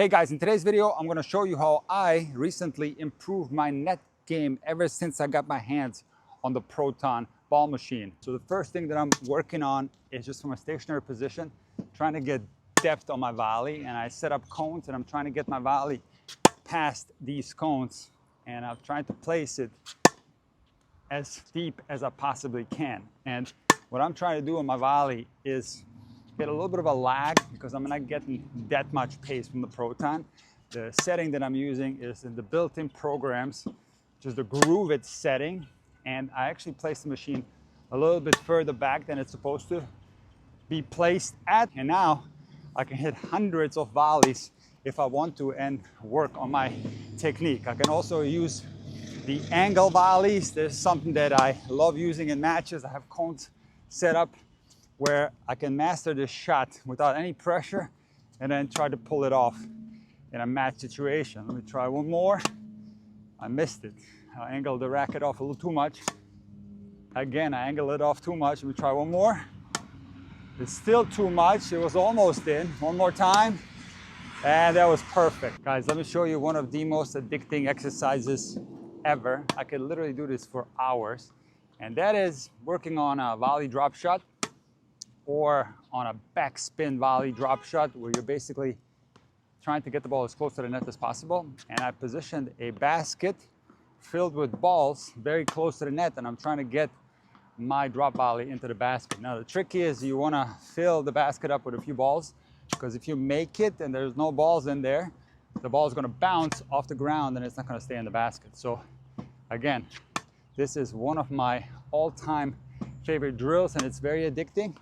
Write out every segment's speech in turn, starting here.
Hey guys, in today's video, I'm gonna show you how I recently improved my net game ever since I got my hands on the Proton Ball Machine. So the first thing that I'm working on is just from a stationary position, trying to get depth on my volley. And I set up cones and I'm trying to get my volley past these cones. And I'm trying to place it as deep as I possibly can. And what I'm trying to do on my volley is get a little bit of a lag because I'm not getting that much pace from the Proton. The setting that I'm using is in the built-in programs, which is the Groove It setting. And I actually placed the machine a little bit further back than it's supposed to be placed at. And now I can hit hundreds of volleys if I want to and work on my technique. I can also use the angle volleys. There's something that I love using in matches. I have cones set up where I can master this shot without any pressure and then try to pull it off in a match situation. Let me try one more. I missed it. I angled the racket off a little too much. Again, I angled it off too much. Let me try one more. It's still too much. It was almost in. One more time. And that was perfect. Guys, let me show you one of the most addicting exercises ever. I could literally do this for hours. And that is working on a volley drop shot or on a backspin volley drop shot where you're basically trying to get the ball as close to the net as possible. And I positioned a basket filled with balls very close to the net, and I'm trying to get my drop volley into the basket. Now the trick is you want to fill the basket up with a few balls, because if you make it and there's no balls in there, the ball is going to bounce off the ground and it's not going to stay in the basket. So again, this is one of my all-time favorite drills and it's very addicting.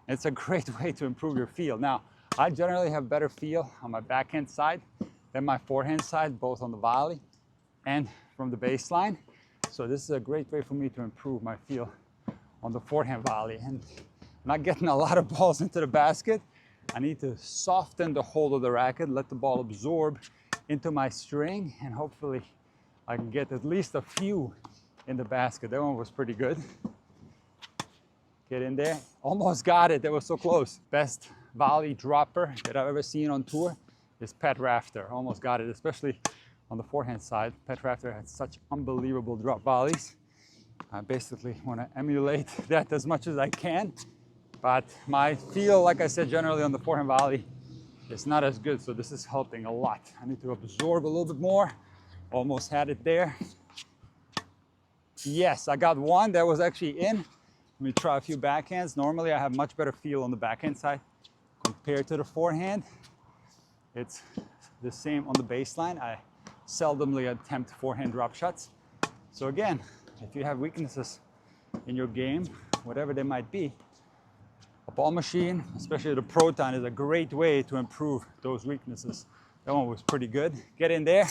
It's a great way to improve your feel. Now, I generally have better feel on my backhand side than my forehand side, both on the volley and from the baseline. So this is a great way for me to improve my feel on the forehand volley. And I'm not getting a lot of balls into the basket. I need to soften the hold of the racket, let the ball absorb into my string, and hopefully I can get at least a few in the basket. That one was pretty good. Get in there. Almost got it. That was so close. Best volley dropper that I've ever seen on tour is Pat Rafter. Almost got it, especially on the forehand side. Pat Rafter had such unbelievable drop volleys. I basically want to emulate that as much as I can. But my feel, like I said, generally on the forehand volley is not as good. So this is helping a lot. I need to absorb a little bit more. Almost had it there. Yes, I got one that was actually in. Let me try a few backhands. Normally I have much better feel on the backhand side compared to the forehand. It's the same on the baseline. I seldomly attempt forehand drop shots. So again, if you have weaknesses in your game, whatever they might be, a ball machine, especially the Proton, is a great way to improve those weaknesses. That one was pretty good. Get in there.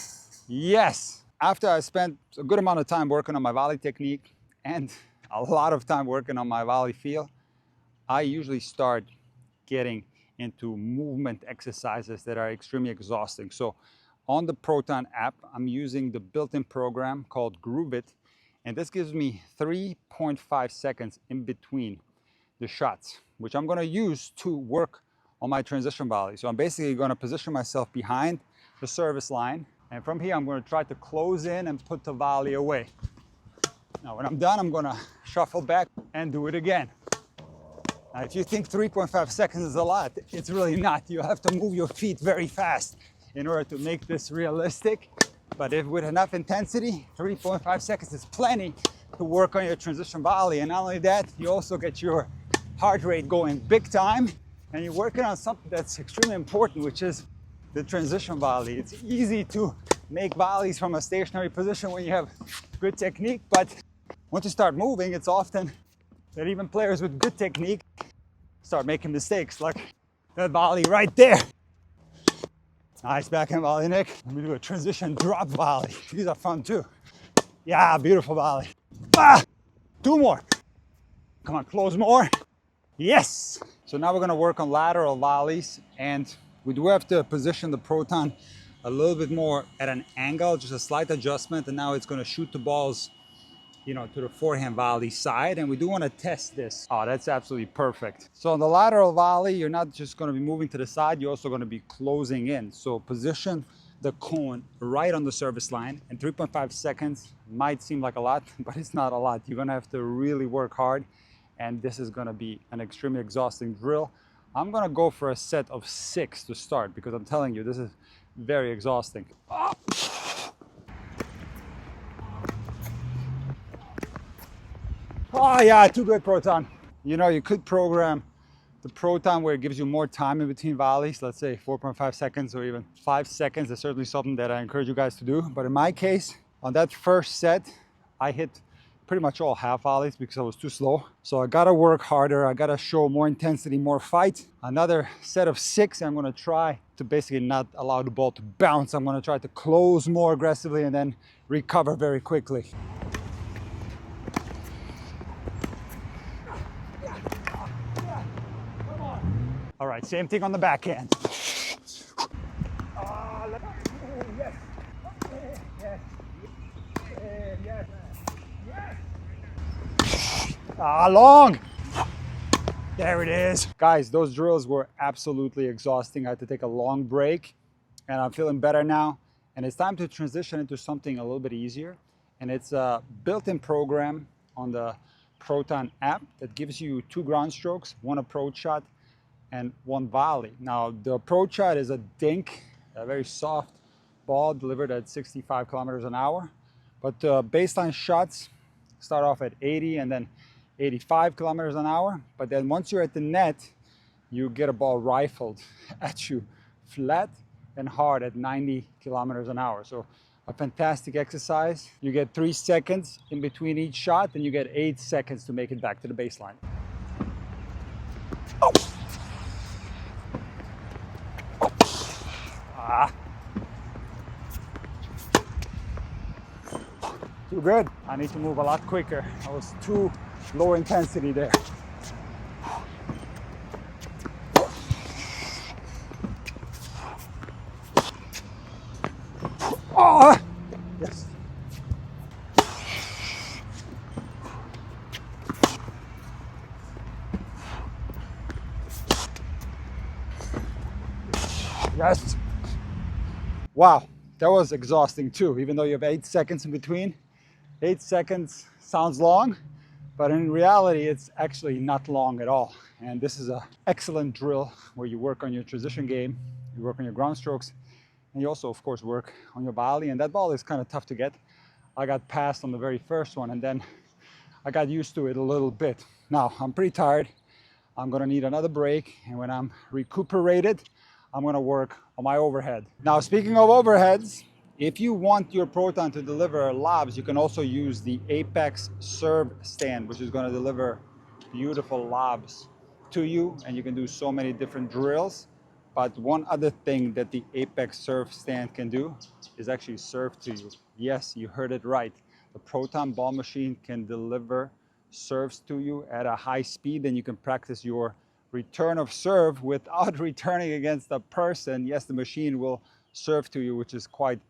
Yes. After I spent a good amount of time working on my volley technique and a lot of time working on my volley feel, I usually start getting into movement exercises that are extremely exhausting. So on the Proton app, I'm using the built-in program called Groove It, and this gives me 3.5 seconds in between the shots, which I'm going to use to work on my transition volley. So I'm basically going to position myself behind the service line, and from here I'm going to try to close in and put the volley away. Now when I'm done, I'm going to shuffle back and do it again. Now if you think 3.5 seconds is a lot, it's really not. You have to move your feet very fast in order to make this realistic. But if with enough intensity, 3.5 seconds is plenty to work on your transition volley. And not only that, you also get your heart rate going big time, and you're working on something that's extremely important, which is the transition volley. It's easy to make volleys from a stationary position when you have good technique, but once you start moving, it's often that even players with good technique start making mistakes, like that volley right there. Nice backhand volley, Nick. Let me do a transition drop volley. These are fun too. Yeah, beautiful volley. Ah, two more. Come on, close more. Yes. So now we're gonna work on lateral volleys, and we do have to position the Proton a little bit more at an angle, just a slight adjustment, and now it's gonna shoot the balls you know, to the forehand volley side, and we do want to test this. Oh, that's absolutely perfect. So on the lateral volley, you're not just going to be moving to the side, you're also going to be closing in. So position the cone right on the service line, and 3.5 seconds might seem like a lot, but it's not a lot. You're going to have to really work hard, and this is going to be an extremely exhausting drill. I'm going to go for a set of 6 to start, because I'm telling you, this is very exhausting. Oh. Oh yeah, too good, Proton. You know, you could program the Proton where it gives you more time in between volleys, let's say 4.5 seconds or even 5 seconds. That's certainly something that I encourage you guys to do. But in my case, on that first set, I hit pretty much all half volleys because I was too slow. So I gotta work harder. I gotta show more intensity, more fight. Another set of 6, I'm gonna try to basically not allow the ball to bounce. I'm gonna try to close more aggressively and then recover very quickly. All right, same thing on the backhand. Long. There it is. Guys, those drills were absolutely exhausting. I had to take a long break, and I'm feeling better now. And it's time to transition into something a little bit easier. And it's a built-in program on the Proton app that gives you 2 ground strokes, 1 approach shot, and 1 volley. Now, the approach shot is a dink, a very soft ball delivered at 65 kilometers an hour. But the baseline shots start off at 80 and then 85 kilometers an hour. But then once you're at the net, you get a ball rifled at you flat and hard at 90 kilometers an hour. So a fantastic exercise. You get 3 seconds in between each shot, and you get 8 seconds to make it back to the baseline. Oh. Too good. I need to move a lot quicker. I was too low intensity there. Oh, yes. Yes. Wow, that was exhausting too, even though you have 8 seconds in between. 8 seconds sounds long, but in reality, it's actually not long at all. And this is an excellent drill where you work on your transition game, you work on your ground strokes, and you also, of course, work on your volley. And that ball is kind of tough to get. I got passed on the very first one, and then I got used to it a little bit. Now, I'm pretty tired. I'm gonna need another break, and when I'm recuperated, I'm gonna work on my overhead. Now, speaking of overheads, if you want your Proton to deliver lobs, you can also use the Apex Serve Stand, which is gonna deliver beautiful lobs to you, and you can do so many different drills. But one other thing that the Apex Serve Stand can do is actually serve to you. Yes, you heard it right. The Proton Ball Machine can deliver serves to you at a high speed, and you can practice your return of serve without returning against a person. Yes, the machine will serve to you, which is quite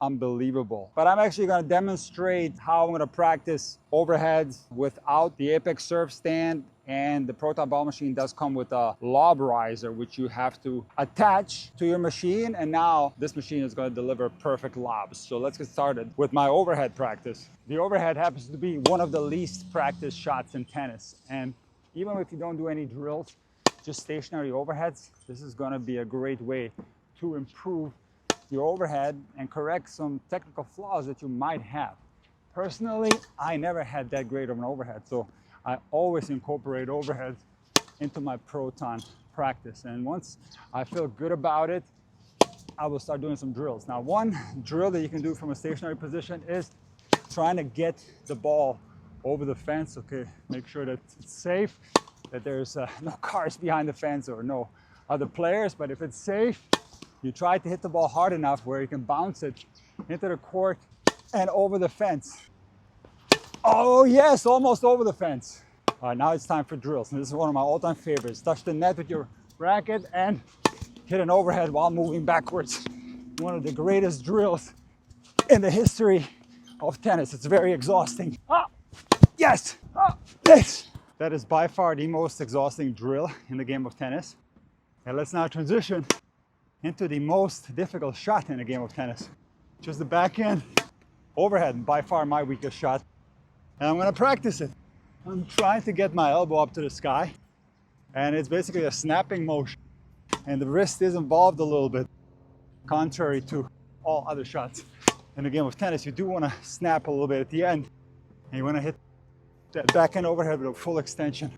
unbelievable. But I'm actually going to demonstrate how I'm going to practice overheads without the Apex Serve Stand. And the Proton Ball Machine does come with a lob riser, which you have to attach to your machine. And now this machine is going to deliver perfect lobs. So let's get started with my overhead practice. The overhead happens to be one of the least practiced shots in tennis. And even if you don't do any drills, just stationary overheads, this is going to be a great way to improve your overhead and correct some technical flaws that you might have. Personally, I never had that great of an overhead, so I always incorporate overheads into my Proton practice. And once I feel good about it, I will start doing some drills. Now, one drill that you can do from a stationary position is trying to get the ball over the fence. Okay, make sure that it's safe, that there's no cars behind the fence or no other players. But if it's safe, you try to hit the ball hard enough where you can bounce it into the court and over the fence. Oh yes, almost over the fence. All right, now it's time for drills. And this is one of my all-time favorites. Touch the net with your racket and hit an overhead while moving backwards. One of the greatest drills in the history of tennis. It's very exhausting. Ah, Yes! Oh, yes! That is by far the most exhausting drill in the game of tennis. And let's now transition into the most difficult shot in a game of tennis. Just the backhand overhead, by far my weakest shot. And I'm gonna practice it. I'm trying to get my elbow up to the sky. And it's basically a snapping motion. And the wrist is involved a little bit, contrary to all other shots. In a game of tennis, you do wanna snap a little bit at the end. And you wanna hit that backhand overhead with a full extension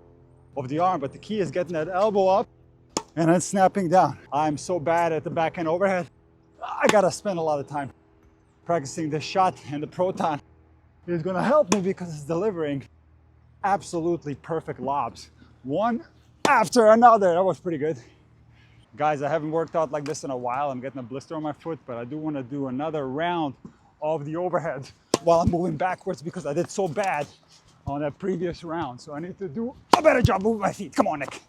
of the arm. But the key is getting that elbow up and then snapping down. I'm so bad at the backhand overhead. I gotta spend a lot of time practicing this shot, and the Proton is gonna help me because it's delivering absolutely perfect lobs. One after another. That was pretty good. Guys, I haven't worked out like this in a while. I'm getting a blister on my foot, but I do wanna do another round of the overhead while I'm moving backwards because I did so bad on that previous round. So I need to do a better job moving my feet. Come on, Nick.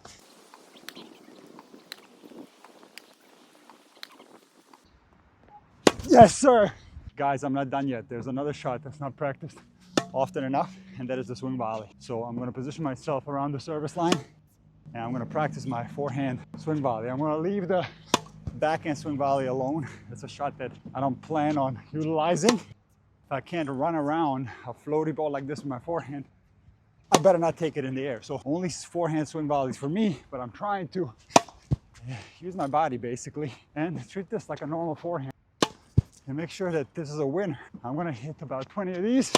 Yes, sir. Guys, I'm not done yet. There's another shot that's not practiced often enough, and that is the swing volley. So I'm gonna position myself around the service line, and I'm gonna practice my forehand swing volley. I'm gonna leave the backhand swing volley alone. It's a shot that I don't plan on utilizing. If I can't run around a floaty ball like this with my forehand, I better not take it in the air. So only forehand swing volleys for me, but I'm trying to use my body basically and treat this like a normal forehand and make sure that this is a winner. I'm gonna hit about 20 of these,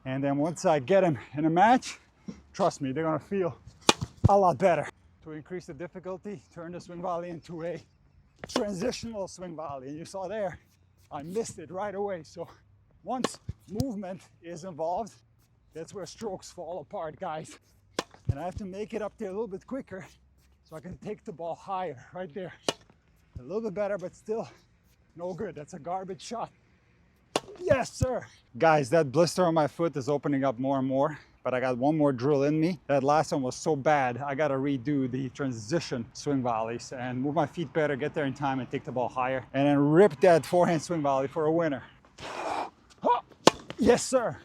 and then once I get them in a match, trust me, they're gonna feel a lot better. To increase the difficulty, turn the swing volley into a transitional swing volley. And you saw there, I missed it right away. So once movement is involved, that's where strokes fall apart, guys. And I have to make it up there a little bit quicker so I can take the ball higher right there. A little bit better, but still no good. That's a garbage shot. Yes, sir. Guys, that blister on my foot is opening up more and more, but I got one more drill in me. That last one was so bad, I gotta redo the transition swing volleys and move my feet better, get there in time and take the ball higher, and then rip that forehand swing volley for a winner. Yes, sir.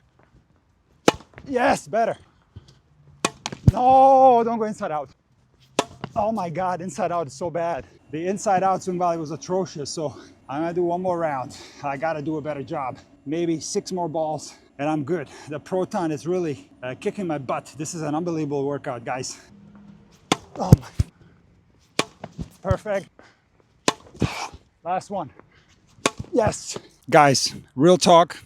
Yes, better. No, don't go inside out. Oh my God, inside out is so bad. The inside out swing volley was atrocious, so I'm gonna do one more round. I gotta do a better job. Maybe 6 more balls and I'm good. The Proton is really kicking my butt. This is an unbelievable workout, guys. Oh my. Perfect. Last one. Yes. Guys, real talk.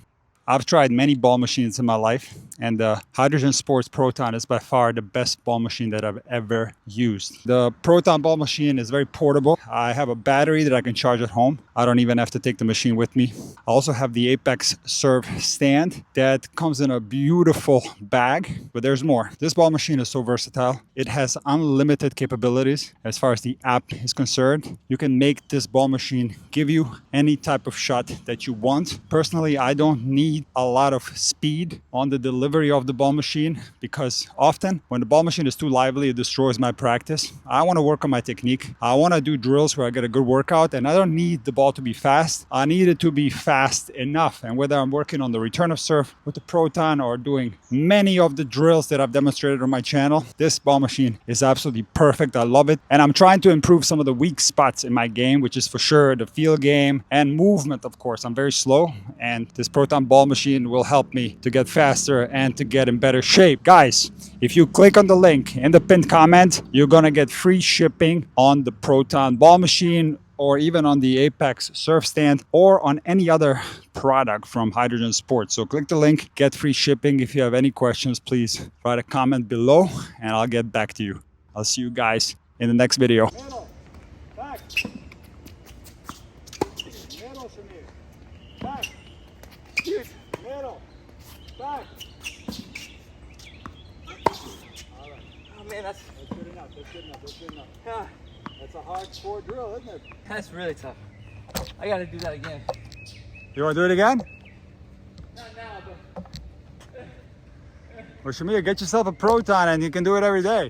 I've tried many ball machines in my life, and the Hydrogen Sports Proton is by far the best ball machine that I've ever used. The Proton Ball Machine is very portable. I have a battery that I can charge at home. I don't even have to take the machine with me. I also have the Apex Serve stand that comes in a beautiful bag, but there's more. This ball machine is so versatile. It has unlimited capabilities as far as the app is concerned. You can make this ball machine give you any type of shot that you want. Personally, I don't need a lot of speed on the delivery of the ball machine because often when the ball machine is too lively, it destroys my practice. I want to work on my technique. I want to do drills where I get a good workout, and I don't need the ball to be fast. I need it to be fast enough. And whether I'm working on the return of serve with the Proton or doing many of the drills that I've demonstrated on my channel, this ball machine is absolutely perfect. I love it. And I'm trying to improve some of the weak spots in my game, which is for sure the field game and movement, of course. I'm very slow, and this Proton Ball Machine will help me to get faster and to get in better shape. Guys, if you click on the link in the pinned comment, you're gonna get free shipping on the Proton Ball Machine, or even on the Apex Surf Stand, or on any other product from Hydrogen Sports. So click the link, get free shipping. If you have any questions, please write a comment below and I'll get back to you. I'll see you guys in the next video. Middle, back. Middle, Shamir. Back. Middle, back. All right. Oh man, that's good enough. That's good enough. That's good enough. That's a hardcore drill, isn't it? that's really tough. I gotta do that again. You want to do it again? Not now, but Well, Shamir, get yourself a Proton and you can do it every day.